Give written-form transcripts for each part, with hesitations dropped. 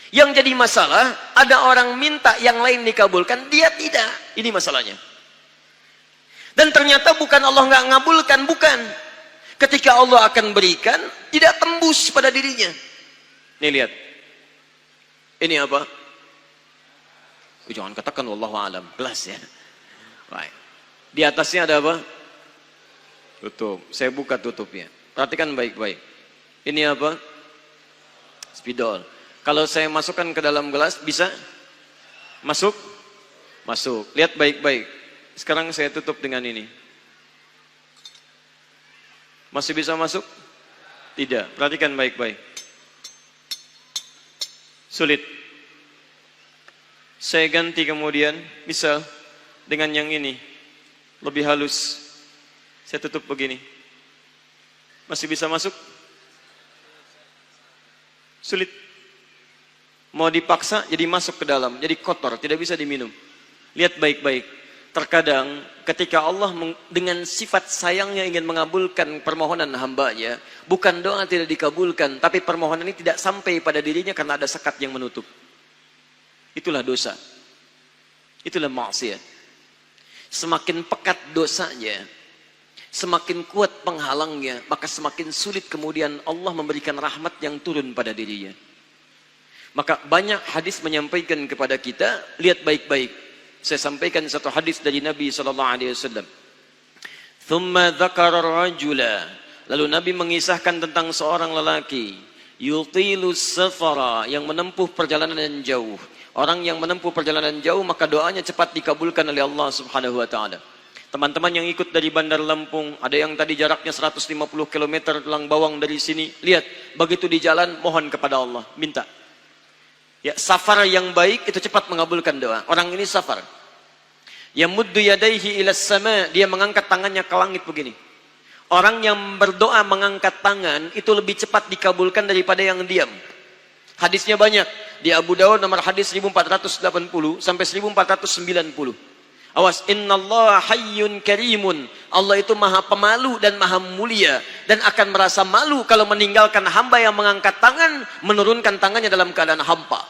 Yang jadi masalah, ada orang minta yang lain dikabulkan, dia tidak. Ini masalahnya. Dan ternyata bukan Allah nggak ngabulkan, bukan. Ketika Allah akan berikan, tidak tembus pada dirinya. Nih lihat. Ini apa? Jangan katakan wallahu alam, gelas ya. Baik. Di atasnya ada apa? Tutup. Saya buka tutupnya. Perhatikan baik-baik. Ini apa? Spidol. Kalau saya masukkan ke dalam gelas, bisa? Masuk? Masuk. Lihat baik-baik. Sekarang saya tutup dengan ini. Masih bisa masuk? Tidak. Perhatikan baik-baik. Sulit. Saya ganti kemudian, misal dengan yang ini. Lebih halus. Saya tutup begini. Masih bisa masuk? Sulit. Mau dipaksa jadi masuk ke dalam, jadi kotor, tidak bisa diminum. Lihat baik-baik. Terkadang ketika Allah dengan sifat sayangnya ingin mengabulkan permohonan hambanya, bukan doa tidak dikabulkan, tapi permohonan ini tidak sampai pada dirinya karena ada sekat yang menutup. Itulah dosa. Itulah maksiat. Semakin pekat dosanya, semakin kuat penghalangnya, maka semakin sulit kemudian Allah memberikan rahmat yang turun pada dirinya. Maka banyak hadis menyampaikan kepada kita, lihat baik-baik. Saya sampaikan satu hadis dari Nabi SAW. Thumma dzakara rajula. Lalu Nabi mengisahkan tentang seorang lelaki. Yutilus safara, yang menempuh perjalanan jauh. Orang yang menempuh perjalanan jauh, maka doanya cepat dikabulkan oleh Allah Subhanahu wa ta'ala. Teman-teman yang ikut dari Bandar Lampung, ada yang tadi jaraknya 150 km Tulang Bawang dari sini. Lihat, begitu di jalan, mohon kepada Allah, minta. Ya, safar yang baik itu cepat mengabulkan doa. Orang ini safar. Yamuddu yadaihi ilas sama, dia mengangkat tangannya ke langit begini. Orang yang berdoa mengangkat tangan itu lebih cepat dikabulkan daripada yang diam. Hadisnya banyak. Di Abu Dawud nomor hadis 1480 sampai 1490. Awas, innallaha hayyun karimun. Allah itu maha pemalu dan maha mulia, dan akan merasa malu kalau meninggalkan hamba yang mengangkat tangan, menurunkan tangannya dalam keadaan hampa.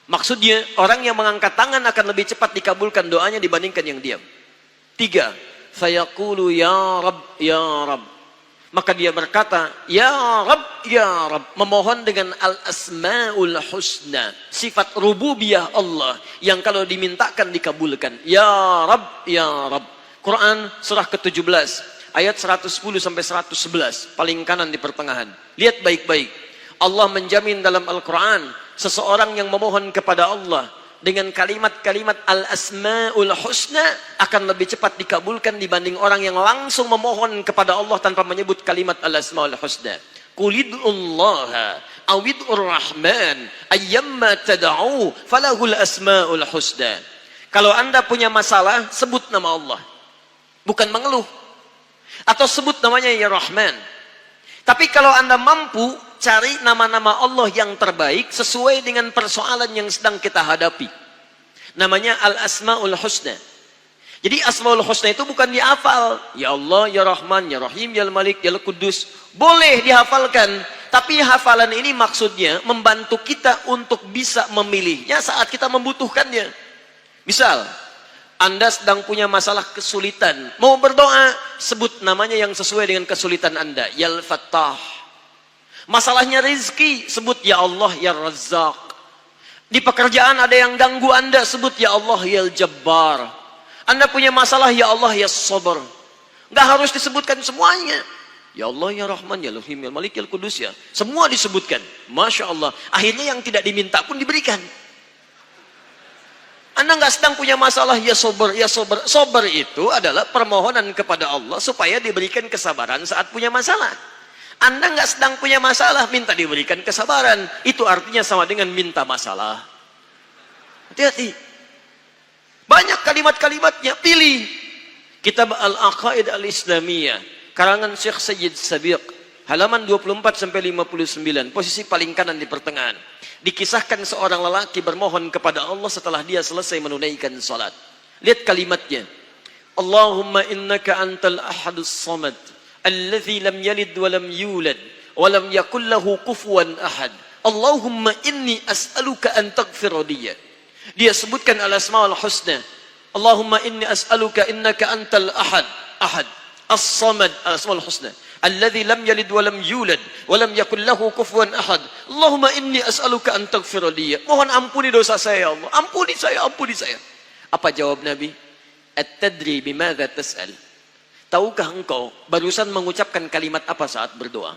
Maksudnya, orang yang mengangkat tangan akan lebih cepat dikabulkan doanya dibandingkan yang diam. 3. Fayaqulu ya Rabb, ya Rabb. Maka dia berkata, ya Rabb, ya Rabb. Memohon dengan al-asma'ul husna. Sifat rububiyah Allah. Yang kalau dimintakan dikabulkan. Ya Rabb, ya Rabb. Quran surah ke-17. Ayat 110 sampai 111. Paling kanan di pertengahan. Lihat baik-baik. Allah menjamin dalam Al-Quran. Seseorang yang memohon kepada Allah. Dengan kalimat-kalimat al-asma'ul husna akan lebih cepat dikabulkan dibanding orang yang langsung memohon kepada Allah tanpa menyebut kalimat al-asma'ul husna. Qulid'ullaha awid'ur rahman ayyamma tada'u falahul asma'ul husna. Kalau Anda punya masalah, sebut nama Allah. Bukan mengeluh. Atau sebut namanya ya Rahman. Tapi kalau Anda mampu, cari nama-nama Allah yang terbaik sesuai dengan persoalan yang sedang kita hadapi. Namanya Al-Asma'ul Husna. Jadi Asma'ul Husna itu bukan dihafal. Ya Allah, Ya Rahman, Ya Rahim, Ya Malik, Ya Qudus. Boleh dihafalkan. Tapi hafalan ini maksudnya membantu kita untuk bisa memilihnya saat kita membutuhkannya. Misal, Anda sedang punya masalah kesulitan. Mau berdoa, sebut namanya yang sesuai dengan kesulitan Anda. Ya Al-Fattah. Masalahnya rezeki, sebut ya Allah ya Razzaq. Di pekerjaan ada yang ganggu Anda, sebut ya Allah ya Jabbar. Anda punya masalah, ya Allah ya Sabar. Nggak harus disebutkan semuanya. Ya Allah ya Rahman ya Rahim ya Malik ya Qudus ya. Semua disebutkan. Masya Allah. Akhirnya yang tidak diminta pun diberikan. Anda nggak sedang punya masalah, ya Sabar ya Sabar. Sabar itu adalah permohonan kepada Allah supaya diberikan kesabaran saat punya masalah. Anda nggak sedang punya masalah, minta diberikan kesabaran. Itu artinya sama dengan minta masalah. Hati-hati. Banyak kalimat-kalimatnya, pilih. Kitab Al-Aqaid Al-Islamiyah, karangan Syekh Sayyid Sabiq, halaman 24 sampai 59, posisi paling kanan di pertengahan. Dikisahkan seorang lelaki bermohon kepada Allah setelah dia selesai menunaikan salat. Lihat kalimatnya. Allahumma innaka antal ahadus samad. Alladhi lam yalid wa lam yulad wa lam yakul lahu kufuwan ahad Allahumma inni as'aluka an taghfira liya. Dia sebutkan al-asmaul husna. Allahumma inni as'aluka innaka antal ahad, ahad, as-samad, al-asmaul husna. Alladzi lam yalid wa lam yulad wa lam yakul lahu kufuwan ahad. Allahumma inni as'aluka an taghfira liya. Mohon ampuni dosa saya ya Allah. Ampuni saya, ampuni saya. Apa jawab Nabi? At-tadri bimadza tas'al? Tahukah engkau barusan mengucapkan kalimat apa saat berdoa?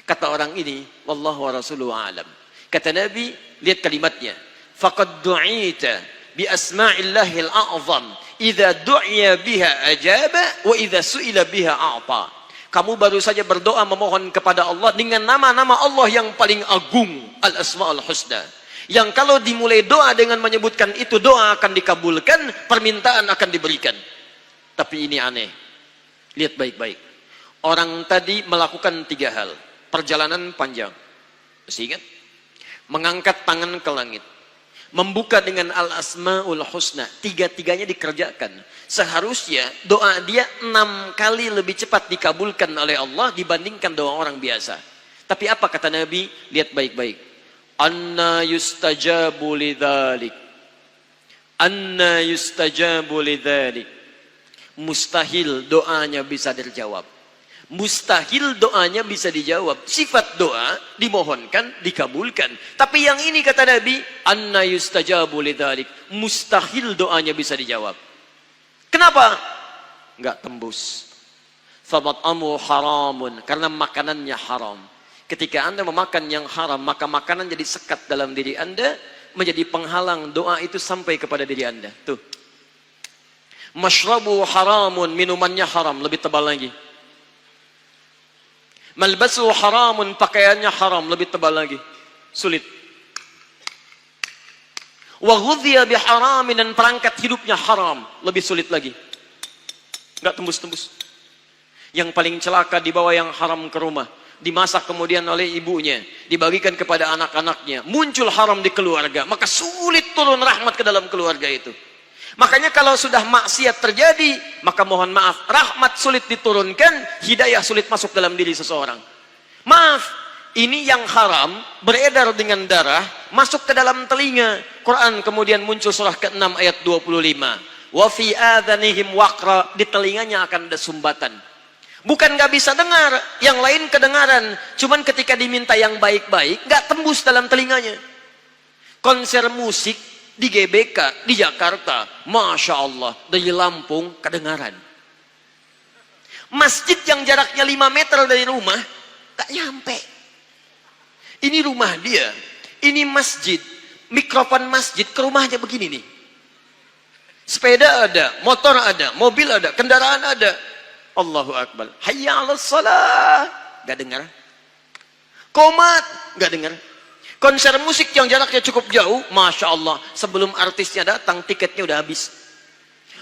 Kata orang ini, wallahu wa rasuluhu a'lam. Kata Nabi, lihat kalimatnya. Faqad du'ita bi asma'illahil a'zam. Idza du'iya biha ajaba wa idza su'ila biha a'ta. Kamu baru saja berdoa memohon kepada Allah dengan nama-nama Allah yang paling agung, al-asma'ul husna. Yang kalau dimulai doa dengan menyebutkan itu, doa akan dikabulkan, permintaan akan diberikan. Tapi ini aneh. Lihat baik-baik. Orang tadi melakukan 3 hal. Perjalanan panjang. Masih ingat? Mengangkat tangan ke langit. Membuka dengan al-asma'ul husna. 3-tiganya dikerjakan. Seharusnya doa dia 6 kali lebih cepat dikabulkan oleh Allah dibandingkan doa orang biasa. Tapi apa kata Nabi? Lihat baik-baik. Anna yustajabu lidzalik. Anna yustajabu lidzalik. Mustahil doanya bisa dijawab. Mustahil doanya bisa dijawab. Sifat doa dimohonkan, dikabulkan. Tapi yang ini kata Nabi, anna yustajabu lidzalik. Mustahil doanya bisa dijawab. Kenapa? Enggak tembus. Famat'amu haramun, karena makanannya haram. Ketika Anda memakan yang haram, maka makanan jadi sekat dalam diri Anda, menjadi penghalang doa itu sampai kepada diri Anda. Tuh. Mashrabu haramun, minumannya haram, lebih tebal lagi. Malbasu haramun, pakaiannya haram, lebih tebal lagi. Sulit. Wa ghudhiya biharamin, dan perangkat hidupnya haram, lebih sulit lagi. Enggak tembus-tembus. Yang paling celaka dibawa yang haram ke rumah, dimasak kemudian oleh ibunya, dibagikan kepada anak-anaknya, muncul haram di keluarga, maka sulit turun rahmat ke dalam keluarga itu. Makanya kalau sudah maksiat terjadi, maka mohon maaf, rahmat sulit diturunkan, hidayah sulit masuk dalam diri seseorang. Maaf, ini yang haram beredar dengan darah, masuk ke dalam telinga. Quran kemudian muncul surah ke-6 ayat 25. Wa fi adhanihim waqra, di telinganya akan ada sumbatan. Bukan nggak bisa dengar, yang lain kedengaran. Cuman ketika diminta yang baik-baik, nggak tembus dalam telinganya. Konser musik di GBK, di Jakarta, Masya Allah, dari Lampung, kedengaran. Masjid yang jaraknya 5 meter dari rumah, tak nyampe. Ini rumah dia, ini masjid, mikrofon masjid ke rumahnya begini nih. Sepeda ada, motor ada, mobil ada, kendaraan ada. Allahu Akbar. Hayya 'alas shalah. Gak dengar. Qomat, gak dengar. Konser musik yang jaraknya cukup jauh, Masya Allah, sebelum artisnya datang, tiketnya udah habis.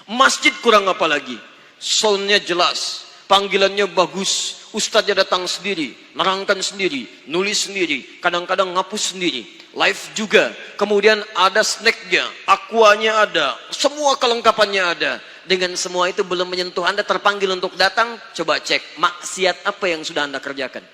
Masjid kurang apa lagi? Soundnya jelas, panggilannya bagus, ustadznya datang sendiri, nerangkan sendiri, nulis sendiri, kadang-kadang ngapus sendiri, live juga. Kemudian ada snacknya, aquanya ada, semua kelengkapannya ada. Dengan semua itu belum menyentuh Anda terpanggil untuk datang, coba cek, maksiat apa yang sudah Anda kerjakan?